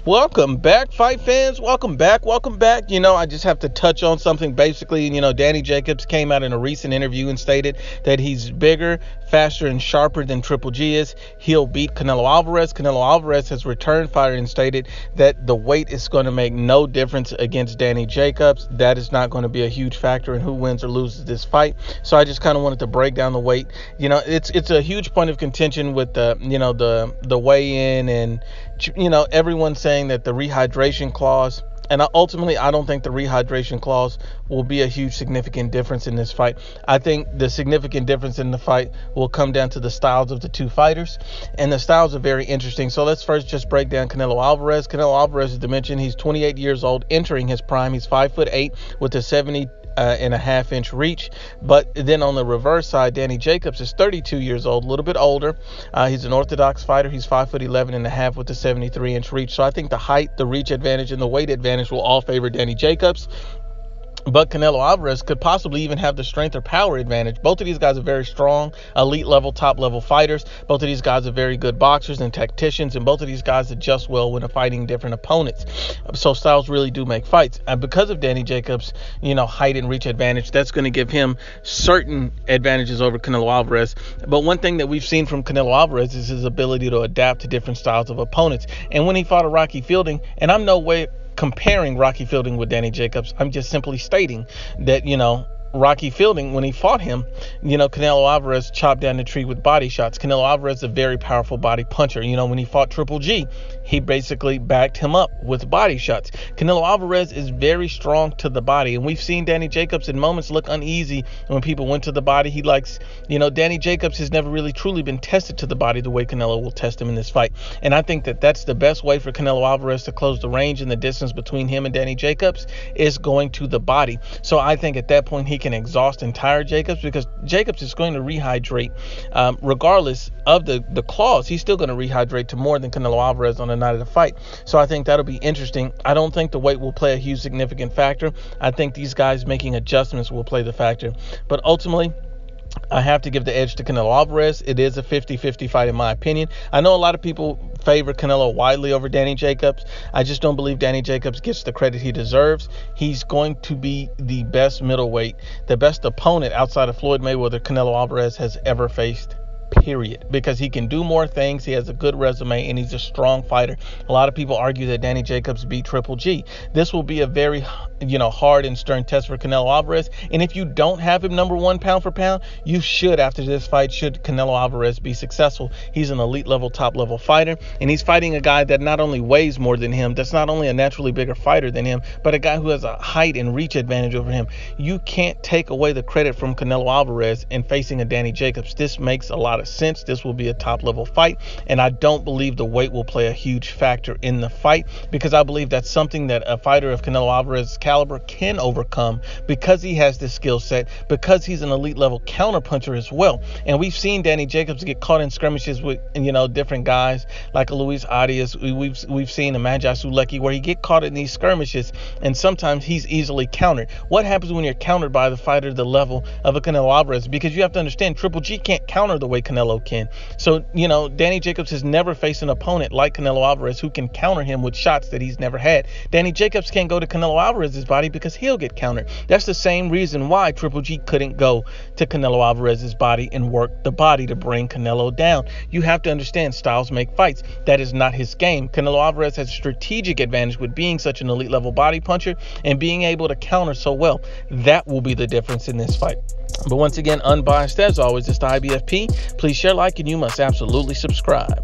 Welcome back, fight fans. Welcome back. I just have to touch on something basically. Danny Jacobs came out in a recent interview and stated that he's bigger, faster, and sharper than Triple G is. He'll beat Canelo Alvarez. Canelo Alvarez has returned fire and stated that the weight is going to make no difference against Danny Jacobs. That is not going to be a huge factor in who wins or loses this fight. So I just kind of wanted to break down the weight. It's a huge point of contention with the weigh-in and everyone's saying that the rehydration clause, and ultimately I don't think the rehydration clause will be a huge significant difference in this fight. I think the significant difference in the fight will come down to the styles of the two fighters, and the styles are very interesting. So let's first just break down Canelo Alvarez. Canelo Alvarez, as I mentioned, he's 28 years old, entering his prime. He's 5'8" with a 70.5-inch reach. But then on the reverse side, Danny Jacobs is 32 years old, a little bit older. He's an orthodox fighter. He's 5'11.5" with a 73-inch reach. So I think the height, the reach advantage, and the weight advantage will all favor Danny Jacobs. But Canelo Alvarez could possibly even have the strength or power advantage. Both of these guys are very strong, elite level, top level fighters. Both of these guys are very good boxers and tacticians, and both of these guys adjust well when fighting different opponents. So styles really do make fights. And because of Danny Jacobs, height and reach advantage, that's going to give him certain advantages over Canelo Alvarez. But one thing that we've seen from Canelo Alvarez is his ability to adapt to different styles of opponents. And when he fought a Rocky Fielding, and I'm no way comparing Rocky Fielding with Danny Jacobs, I'm just simply stating that, Rocky Fielding, when he fought him, Canelo Alvarez chopped down the tree with body shots. Canelo Alvarez is a very powerful body puncher. When he fought Triple G, he basically backed him up with body shots. Canelo Alvarez is very strong to the body, and we've seen Danny Jacobs in moments look uneasy when people went to the body. He likes, Danny Jacobs has never really truly been tested to the body the way Canelo will test him in this fight. And I think that that's the best way for Canelo Alvarez to close the range and the distance between him and Danny Jacobs is going to the body. So I think at that point he can exhaust entire Jacobs, because Jacobs is going to rehydrate regardless of the clause. He's still going to rehydrate to more than Canelo Alvarez on the night of the fight. So I think that'll be interesting. I don't think the weight will play a huge significant factor. I think these guys making adjustments will play the factor. But ultimately, I have to give the edge to Canelo Alvarez. It is a 50-50 fight in my opinion. I know a lot of people favor Canelo widely over Danny Jacobs. I just don't believe Danny Jacobs gets the credit he deserves. He's going to be the best middleweight, the best opponent outside of Floyd Mayweather Canelo Alvarez has ever faced. Period. Because he can do more things. He has a good resume and he's a strong fighter. A lot of people argue that Danny Jacobs beat Triple G. This will be a very hard and stern test for Canelo Alvarez. And if you don't have him number one pound for pound, you should, after this fight, should Canelo Alvarez be successful. He's an elite level, top level fighter, and he's fighting a guy that not only weighs more than him, that's not only a naturally bigger fighter than him, but a guy who has a height and reach advantage over him. You can't take away the credit from Canelo Alvarez in facing a Danny Jacobs. This makes a lot of sense. This will be a top level fight, and I don't believe the weight will play a huge factor in the fight, because I believe that's something that a fighter of Canelo Alvarez's caliber can overcome, because he has this skill set, because he's an elite level counter puncher as well. And we've seen Danny Jacobs get caught in skirmishes with different guys like a Luis Arias. We've seen a Magi Sulecki where he get caught in these skirmishes, and sometimes he's easily countered. What happens when you're countered by the fighter the level of a Canelo Alvarez? Because you have to understand, Triple G can't counter the way Canelo can. So Danny Jacobs has never faced an opponent like Canelo Alvarez who can counter him with shots that he's never had. Danny Jacobs can't go to Canelo Alvarez's body because he'll get countered. That's the same reason why Triple G couldn't go to Canelo Alvarez's body and work the body to bring Canelo down. You have to understand, styles make fights. That is not his game. Canelo Alvarez has a strategic advantage with being such an elite level body puncher and being able to counter so well. That will be the difference in this fight. But once again, unbiased as always, it's the IBFP. Please share, like, and you must absolutely subscribe.